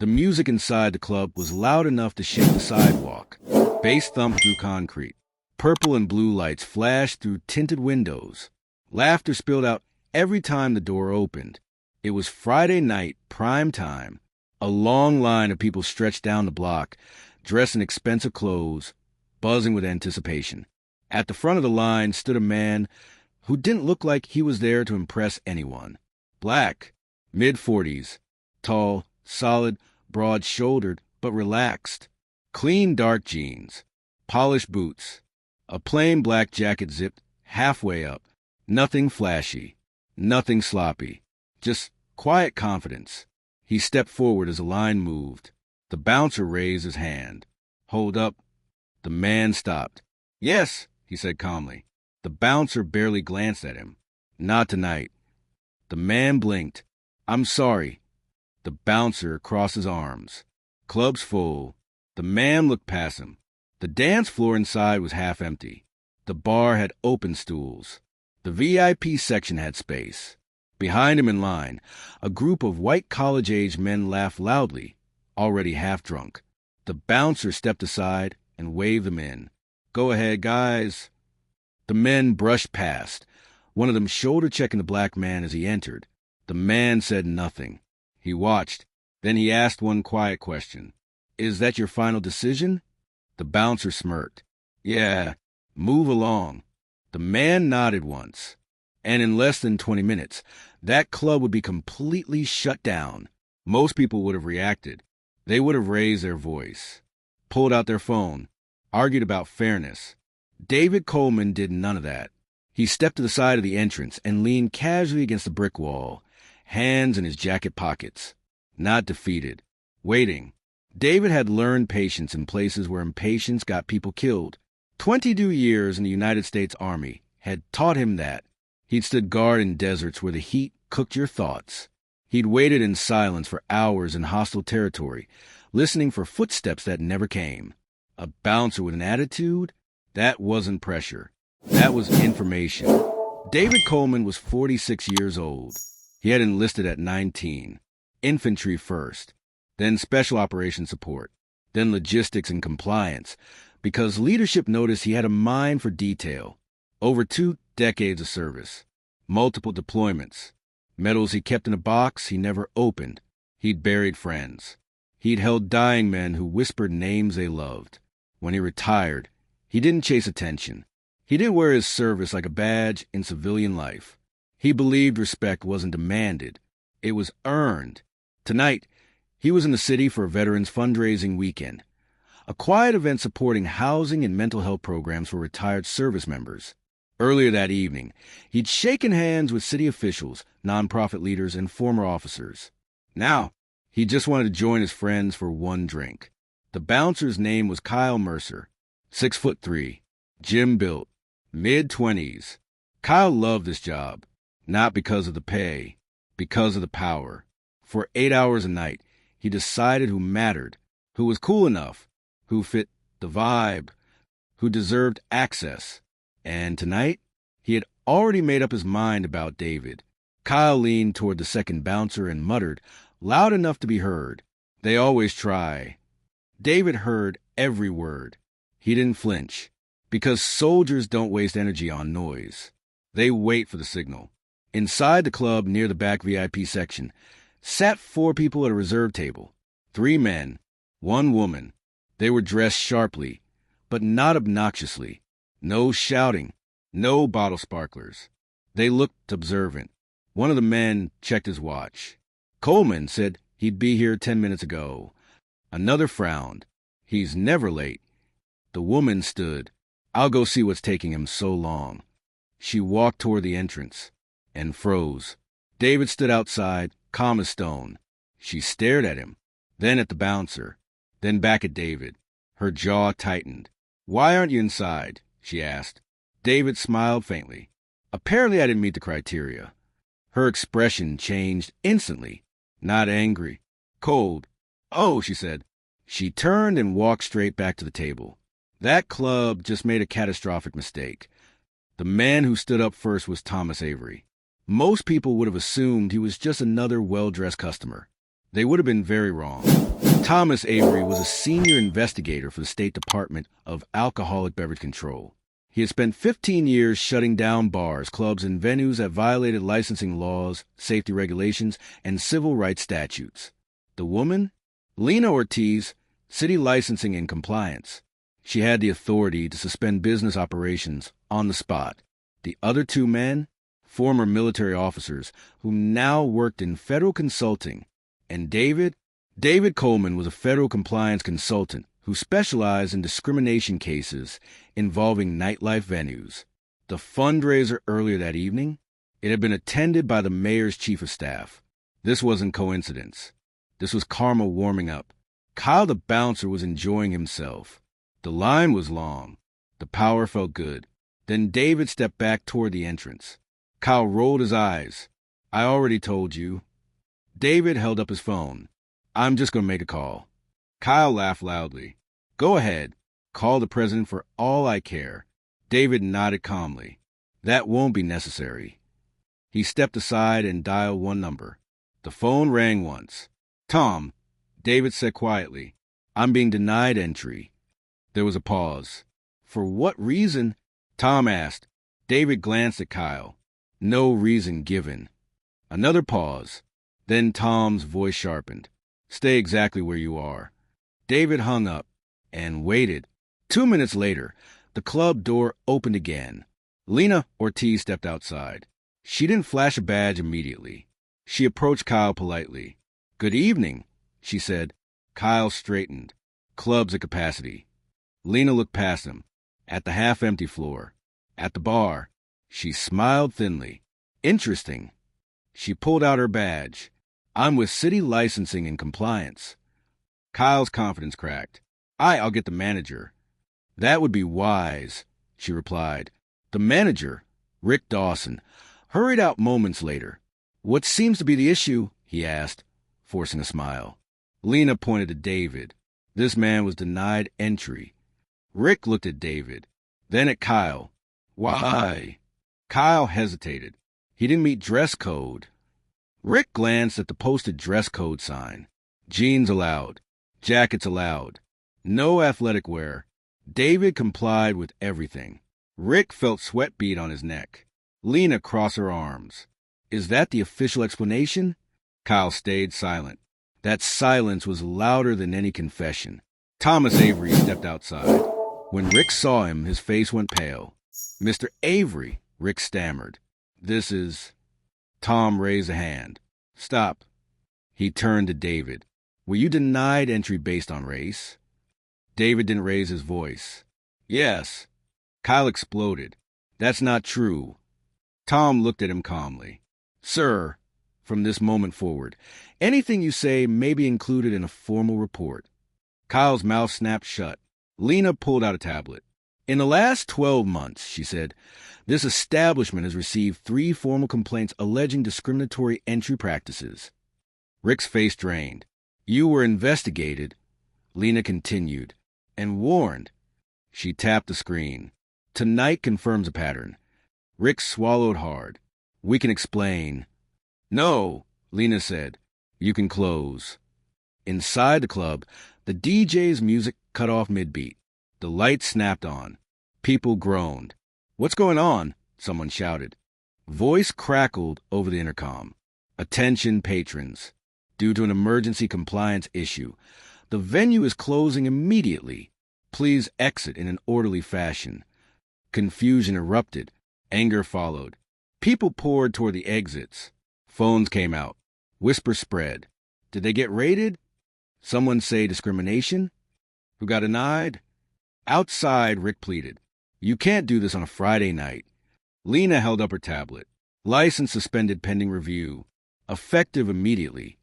The music inside the club was loud enough to shake the sidewalk. Bass thumped through concrete. Purple and blue lights flashed through tinted windows. Laughter spilled out every time the door opened. It was Friday night, prime time. A long line of people stretched down the block, dressed in expensive clothes, buzzing with anticipation. At the front of the line stood a man who didn't look like he was there to impress anyone. Black, mid-40s, tall, solid, broad-shouldered, but relaxed. Clean dark jeans, polished boots, a plain black jacket zipped halfway up. Nothing flashy, nothing sloppy, just quiet confidence. He stepped forward as the line moved. The bouncer raised his hand. "Hold up." The man stopped. "Yes," he said calmly. The bouncer barely glanced at him. "Not tonight." The man blinked. "I'm sorry." The bouncer crossed his arms. "Club's full." The man looked past him. The dance floor inside was half empty. The bar had open stools. The VIP section had space. Behind him in line, a group of white college-age men laughed loudly, already half-drunk. The bouncer stepped aside and waved them in. "Go ahead, guys." The men brushed past, one of them shoulder-checking the black man as he entered. The man said nothing. He watched. Then he asked one quiet question. "Is that your final decision?" The bouncer smirked. "Yeah, move along." The man nodded once. And in less than 20 minutes, that club would be completely shut down. Most people would have reacted. They would have raised their voice, pulled out their phone, argued about fairness. David Coleman did none of that. He stepped to the side of the entrance and leaned casually against the brick wall, hands in his jacket pockets. Not defeated. Waiting. David had learned patience in places where impatience got people killed. 22 years in the United States Army had taught him that. He'd stood guard in deserts where the heat cooked your thoughts. He'd waited in silence for hours in hostile territory, listening for footsteps that never came. A bouncer with an attitude? That wasn't pressure. That was information. David Coleman was 46 years old. He had enlisted at 19. Infantry first, then special operations support, then logistics and compliance, because leadership noticed he had a mind for detail. Over 2 decades of service, multiple deployments, medals he kept in a box he never opened. He'd buried friends. He'd held dying men who whispered names they loved. When he retired, he didn't chase attention. He didn't wear his service like a badge in civilian life. He believed respect wasn't demanded. It was earned. Tonight, he was in the city for a veterans fundraising weekend, a quiet event supporting housing and mental health programs for retired service members. Earlier that evening, he'd shaken hands with city officials, nonprofit leaders, and former officers. Now, he just wanted to join his friends for one drink. The bouncer's name was Kyle Mercer, 6'3", gym-built, mid-20s. Kyle loved this job, not because of the pay, because of the power. For 8 hours a night, he decided who mattered, who was cool enough, who fit the vibe, who deserved access. And tonight, he had already made up his mind about David. Kyle leaned toward the second bouncer and muttered, loud enough to be heard, "They always try." David heard every word. He didn't flinch, because soldiers don't waste energy on noise. They wait for the signal. Inside the club, near the back VIP section, sat 4 people at a reserve table. 3 men, 1 woman. They were dressed sharply, but not obnoxiously. No shouting, no bottle sparklers. They looked observant. One of the men checked his watch. Coleman said he'd be here 10 minutes ago. Another frowned. He's never late. The woman stood. I'll go see what's taking him so long. She walked toward the entrance and froze. David stood outside, calm as stone. She stared at him, then at the bouncer, then back at David. Her jaw tightened. "Why aren't you inside?" she asked. David smiled faintly. "Apparently I didn't meet the criteria." Her expression changed instantly. Not angry. Cold. "Oh," she said. She turned and walked straight back to the table. That club just made a catastrophic mistake. The man who stood up first was Thomas Avery. Most people would have assumed he was just another well-dressed customer. They would have been very wrong. Thomas Avery was a senior investigator for the State Department of Alcoholic Beverage Control. He had spent 15 years shutting down bars, clubs, and venues that violated licensing laws, safety regulations, and civil rights statutes. The woman? Lena Ortiz, City Licensing and Compliance. She had the authority to suspend business operations on the spot. The other two men? Former military officers who now worked in federal consulting. And David? David Coleman was a federal compliance consultant who specialized in discrimination cases involving nightlife venues. The fundraiser earlier that evening? It had been attended by the mayor's chief of staff. This wasn't coincidence. This was karma warming up. Kyle the bouncer was enjoying himself. The line was long. The power felt good. Then David stepped back toward the entrance. Kyle rolled his eyes. I already told you. David held up his phone. I'm just going to make a call. Kyle laughed loudly. Go ahead. Call the president for all I care. David nodded calmly. That won't be necessary. He stepped aside and dialed one number. The phone rang once. Tom, David said quietly, I'm being denied entry. There was a pause. For what reason? Tom asked. David glanced at Kyle. No reason given. Another pause. Then Tom's voice sharpened. Stay exactly where you are. David hung up and waited. 2 minutes later, the club door opened again. Lena Ortiz stepped outside. She didn't flash a badge immediately. She approached Kyle politely. Good evening, she said. Kyle straightened. Club's at capacity. Lena looked past him. At the half-empty floor. At the bar. She smiled thinly. Interesting. She pulled out her badge. I'm with City Licensing and Compliance. Kyle's confidence cracked. I'll get the manager. That would be wise, she replied. The manager, Rick Dawson, hurried out moments later. What seems to be the issue? He asked, forcing a smile. Lena pointed to David. This man was denied entry. Rick looked at David, then at Kyle. Why? Kyle hesitated. He didn't meet dress code. Rick glanced at the posted dress code sign. Jeans allowed. Jackets allowed. No athletic wear. David complied with everything. Rick felt sweat bead on his neck. Lena crossed her arms. Is that the official explanation? Kyle stayed silent. That silence was louder than any confession. Thomas Avery stepped outside. When Rick saw him, his face went pale. Mr. Avery, Rick stammered. This is... Tom raised a hand. Stop. He turned to David. Were you denied entry based on race? David didn't raise his voice. Yes. Kyle exploded. That's not true. Tom looked at him calmly. Sir, from this moment forward, anything you say may be included in a formal report. Kyle's mouth snapped shut. Lena pulled out a tablet. In the last 12 months, she said, this establishment has received 3 formal complaints alleging discriminatory entry practices. Rick's face drained. You were investigated, Lena continued, and warned. She tapped the screen. Tonight confirms a pattern. Rick swallowed hard. We can explain. No, Lena said. You can close. Inside the club, the DJ's music cut off mid-beat. The lights snapped on. People groaned. What's going on? Someone shouted. Voice crackled over the intercom. Attention, patrons. Due to an emergency compliance issue, the venue is closing immediately. Please exit in an orderly fashion. Confusion erupted. Anger followed. People poured toward the exits. Phones came out. Whispers spread. Did they get raided? Someone say discrimination? Who got denied? Outside, Rick pleaded. You can't do this on a Friday night. Lena held up her tablet. License suspended pending review. Effective immediately.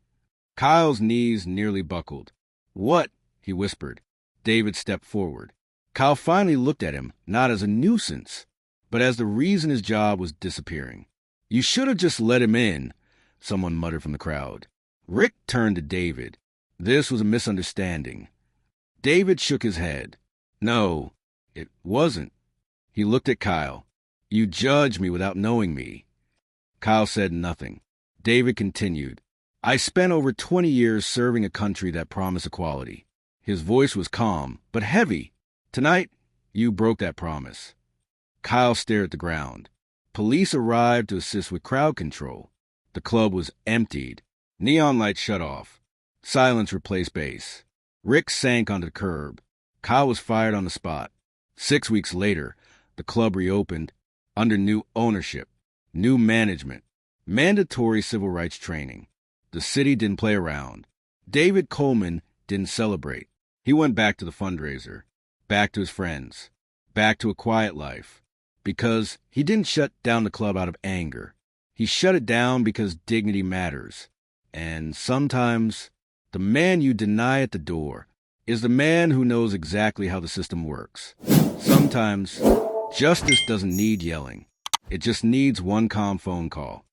Kyle's knees nearly buckled. What? He whispered. David stepped forward. Kyle finally looked at him, not as a nuisance, but as the reason his job was disappearing. You should have just let him in, someone muttered from the crowd. Rick turned to David. This was a misunderstanding. David shook his head. No, it wasn't. He looked at Kyle. You judge me without knowing me. Kyle said nothing. David continued. I spent over 20 years serving a country that promised equality. His voice was calm, but heavy. Tonight, you broke that promise. Kyle stared at the ground. Police arrived to assist with crowd control. The club was emptied. Neon lights shut off. Silence replaced bass. Rick sank onto the curb. Kyle was fired on the spot. 6 weeks later, the club reopened under new ownership, new management, mandatory civil rights training. The city didn't play around. David Coleman didn't celebrate. He went back to the fundraiser, back to his friends, back to a quiet life. Because he didn't shut down the club out of anger. He shut it down because dignity matters. And sometimes, the man you deny at the door is the man who knows exactly how the system works. Sometimes, justice doesn't need yelling. It just needs one calm phone call.